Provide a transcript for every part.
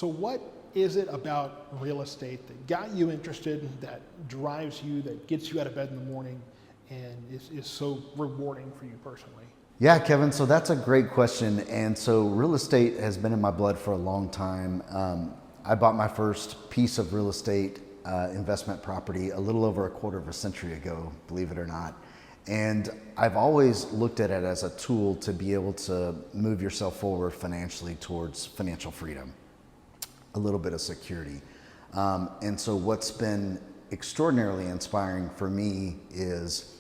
So what is it about real estate that got you interested, that drives you, that gets you out of bed in the morning, and is so rewarding for you personally? Yeah, Kevin, so that's a great question. And so real estate has been in my blood for a long time. I bought my first piece of real estate investment property a little over a quarter of a century ago, believe it or not. And I've always looked at it as a tool to be able to move yourself forward financially towards financial freedom, a little bit of security. And so what's been extraordinarily inspiring for me is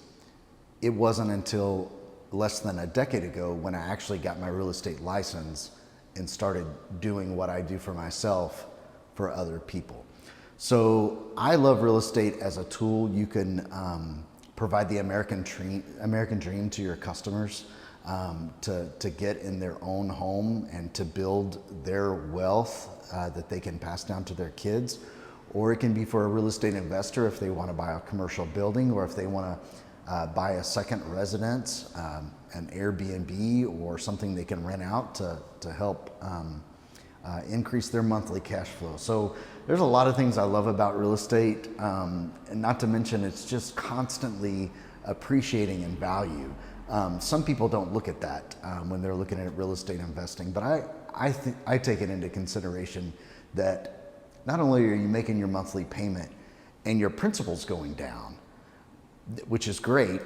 it wasn't until less than a decade ago when I actually got my real estate license and started doing what I do for myself for other people. So I love real estate as a tool. You can provide the American dream to your customers, to get in their own home and to build their wealth that they can pass down to their kids. Or it can be for a real estate investor if they want to buy a commercial building, or if they want to buy a second residence, an Airbnb, or something they can rent out to help increase their monthly cash flow. So there's a lot of things I love about real estate, and not to mention it's just constantly appreciating in value. Some people don't look at that when they're looking at real estate investing, but I take it into consideration that not only are you making your monthly payment and your principal's going down, which is great,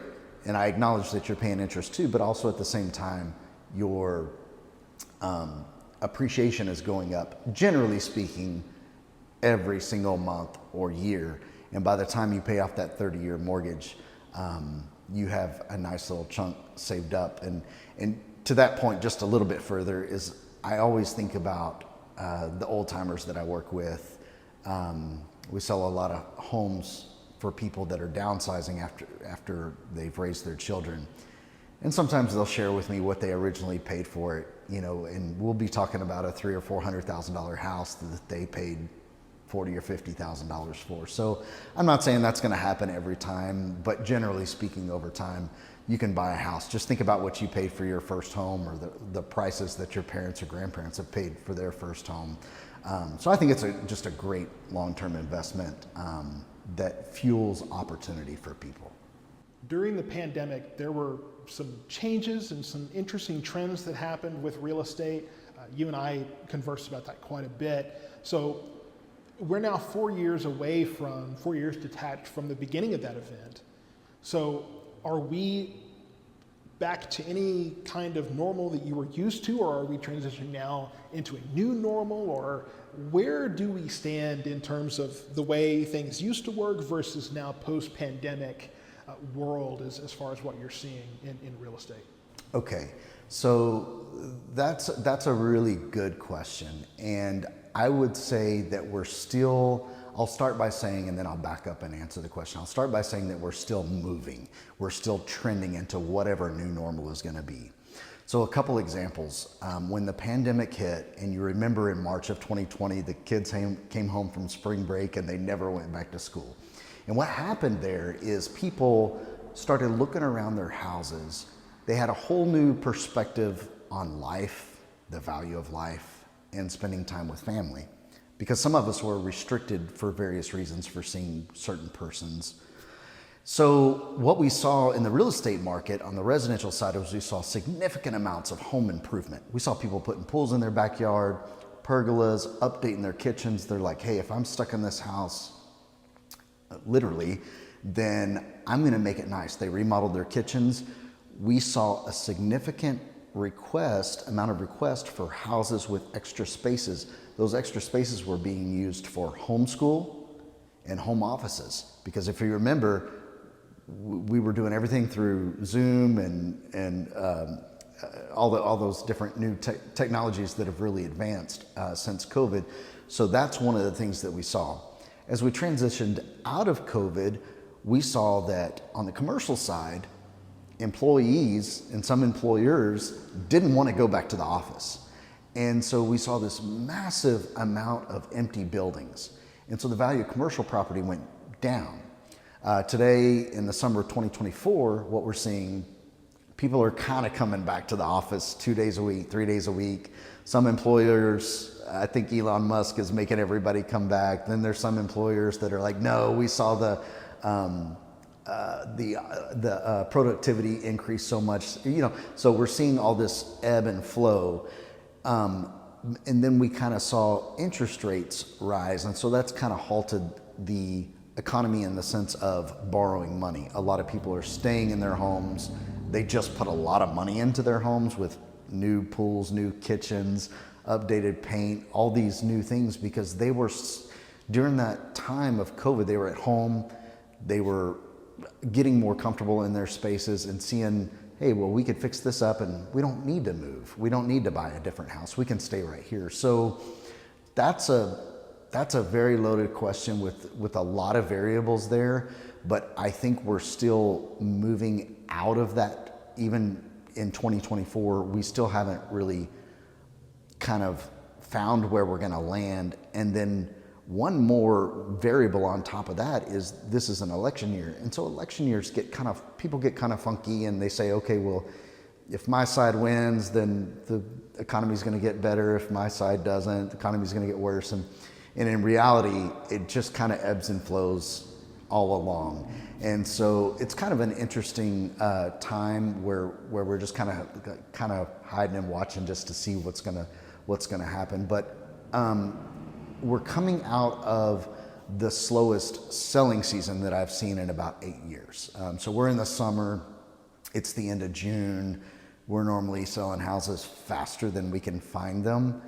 and I acknowledge that you're paying interest too, but also at the same time, your appreciation is going up, generally speaking, every single month or year. And by the time you pay off that 30-year mortgage, you have a nice little chunk saved up. And to that point, just a little bit further, is I always think about the old timers that I work with. We sell a lot of homes for people that are downsizing after they've raised their children. And sometimes they'll share with me what they originally paid for it, and we'll be talking about a $300,000 or $400,000 house that they paid $40,000 or $50,000 for. So I'm not saying that's going to happen every time, but generally speaking, over time, you can buy a house. Just think about what you paid for your first home, or the prices that your parents or grandparents have paid for their first home. So I think it's just a great long-term investment that fuels opportunity for people. During the pandemic, there were some changes and some interesting trends that happened with real estate. You and I conversed about that quite a bit. So we're now 4 years detached from the beginning of that event. So are we back to any kind of normal that you were used to, or are we transitioning now into a new normal, or where do we stand in terms of the way things used to work versus now post-pandemic world as far as what you're seeing in real estate? Okay, so that's a really good question. And I would say that I'll start by saying, and then I'll back up and answer the question. I'll start by saying that we're still moving. We're still trending into whatever new normal is going to be. So a couple examples. When the pandemic hit, and you remember in March of 2020, the kids came home from spring break and they never went back to school. And what happened there is people started looking around their houses. They had a whole new perspective on life, the value of life, and spending time with family. Because some of us were restricted for various reasons for seeing certain persons. So what we saw in the real estate market on the residential side was we saw significant amounts of home improvement. We saw people putting pools in their backyard, pergolas, updating their kitchens. They're like, hey, if I'm stuck in this house, literally, then I'm going to make it nice. They remodeled their kitchens. We saw a significant amount of request for houses with extra spaces. Those extra spaces were being used for homeschool and home offices. Because if you remember, we were doing everything through Zoom and all those different new technologies that have really advanced since COVID. So that's one of the things that we saw. As we transitioned out of COVID, we saw that on the commercial side, employees and some employers didn't want to go back to the office. And so we saw this massive amount of empty buildings. And so the value of commercial property went down. Today, in the summer of 2024, what we're seeing, people are kind of coming back to the office 2 days a week, 3 days a week. some employers, I think Elon Musk is making everybody come back. Then there's some employers that are like, no, we saw the productivity increase so much, so we're seeing all this ebb and flow. And then we kind of saw interest rates rise. And so that's kind of halted the economy in the sense of borrowing money. A lot of people are staying in their homes. They just put a lot of money into their homes with new pools, new kitchens, updated paint, all these new things, because they were, during that time of COVID, they were at home, they were getting more comfortable in their spaces and seeing, hey, well, we could fix this up and we don't need to move. We don't need to buy a different house. We can stay right here. So that's a very loaded question with a lot of variables there, but I think we're still moving out of that. Even in 2024, we still haven't really kind of found where we're gonna land. And then one more variable on top of that is this is an election year. And so election years people get kind of funky, and they say, okay, well, if my side wins, then the economy's gonna get better. If my side doesn't, the economy's gonna get worse. And in reality, it just kind of ebbs and flows all along. And so it's kind of an interesting time where we're just kind of hiding and watching just to see what's gonna happen. But we're coming out of the slowest selling season that I've seen in about 8 years. So we're in the summer, it's the end of June. We're normally selling houses faster than we can find them.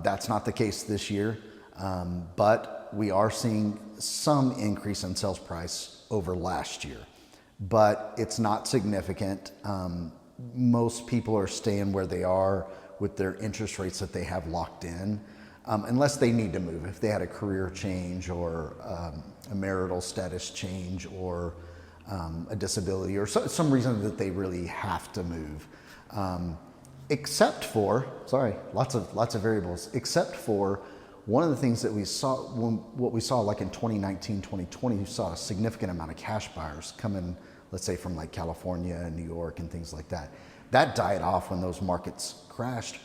That's not the case this year, but we are seeing some increase in sales price over last year, but it's not significant. Most people are staying where they are with their interest rates that they have locked in. Unless they need to move, if they had a career change or a marital status change or a disability or some reason that they really have to move. Except for, lots of variables, except for one of the things that we saw, what we saw like in 2019, 2020, we saw a significant amount of cash buyers coming, let's say from like California and New York and things like that. That died off when those markets crashed,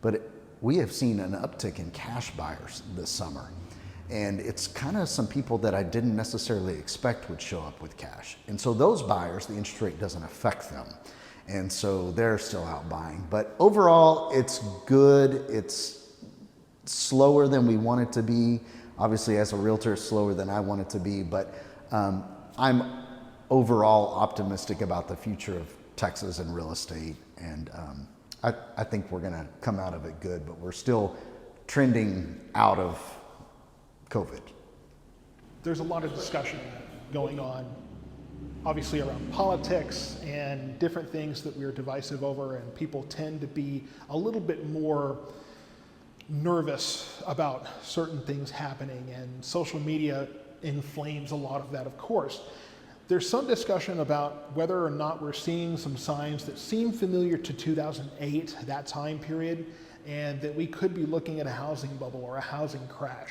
but we have seen an uptick in cash buyers this summer. And it's kind of some people that I didn't necessarily expect would show up with cash. And so those buyers, the interest rate doesn't affect them. And so they're still out buying. But overall, it's good. It's slower than we want it to be. Obviously, as a realtor, it's slower than I want it to be. But I'm overall optimistic about the future of Texas and real estate. And I think we're gonna come out of it good, but we're still trending out of COVID. There's a lot of discussion going on, obviously around politics and different things that we're divisive over, and people tend to be a little bit more nervous about certain things happening, and social media inflames a lot of that, of course. There's some discussion about whether or not we're seeing some signs that seem familiar to 2008, that time period, and that we could be looking at a housing bubble or a housing crash,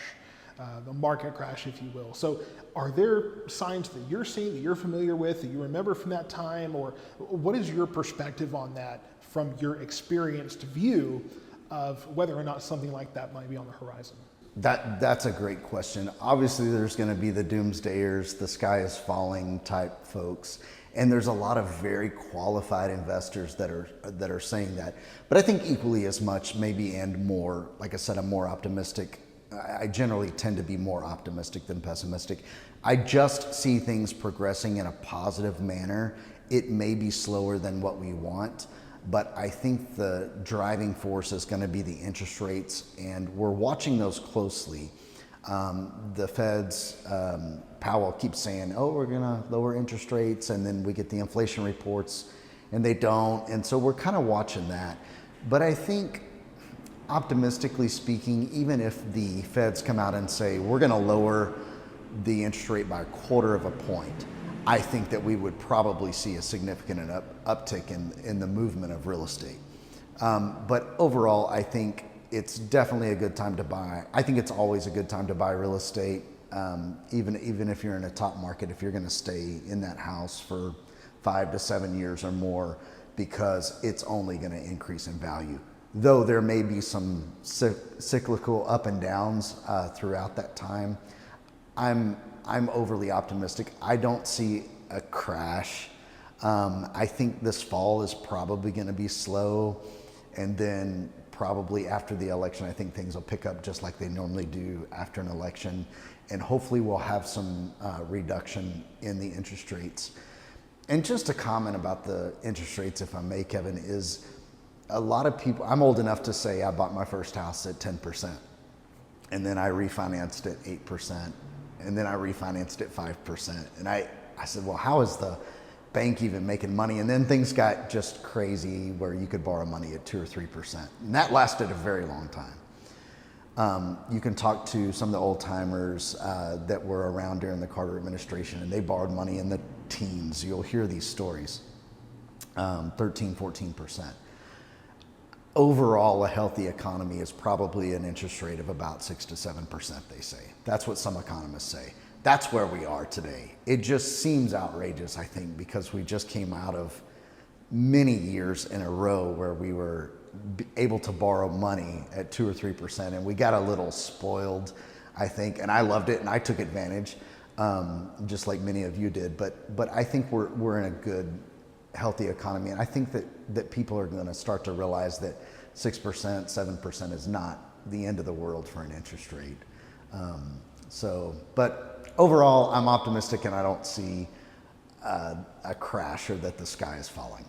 the market crash, if you will. So are there signs that you're seeing, that you're familiar with, that you remember from that time, or what is your perspective on that from your experienced view of whether or not something like that might be on the horizon? That's a great question. Obviously, there's going to be the doomsdayers, the sky is falling type folks, and there's a lot of very qualified investors that are saying that. But I think equally as much, maybe and more, like I said, I'm more optimistic. I generally tend to be more optimistic than pessimistic. I just see things progressing in a positive manner. It may be slower than what we want, but I think the driving force is going to be the interest rates, and we're watching those closely. The Fed's, Powell keeps saying, oh, we're going to lower interest rates, and then we get the inflation reports, and they don't, and so we're kind of watching that. But I think, optimistically speaking, even if the Feds come out and say, we're going to lower the interest rate by 1/4 of a point, I think that we would probably see a significant uptick in the movement of real estate. But overall, I think it's definitely a good time to buy. I think it's always a good time to buy real estate, even if you're in a top market, if you're going to stay in that house for 5 to 7 years or more, because it's only going to increase in value. though there may be some cyclical up and downs throughout that time, I'm overly optimistic. I don't see a crash. I think this fall is probably going to be slow, and then probably after the election, I think things will pick up just like they normally do after an election, and hopefully we'll have some reduction in the interest rates. And just a comment about the interest rates, if I may, Kevin, is a lot of people, I'm old enough to say I bought my first house at 10%, and then I refinanced at 8%, and then I refinanced at 5%. And I said, well, how is the bank even making money? And then things got just crazy where you could borrow money at 2 or 3%. And that lasted a very long time. You can talk to some of the old timers that were around during the Carter administration, and they borrowed money in the teens. You'll hear these stories, 13, 14%. Overall, a healthy economy is probably an interest rate of about 6 to 7%, they say. That's what some economists say. That's where we are today. It just seems outrageous, I think, because we just came out of many years in a row where we were able to borrow money at 2 or 3%, and we got a little spoiled, I think, and I loved it and I took advantage, just like many of you did. But I think we're in a good, healthy economy, and I think that people are going to start to realize that 6%, 7% is not the end of the world for an interest rate. But overall, I'm optimistic, and I don't see a crash or that the sky is falling.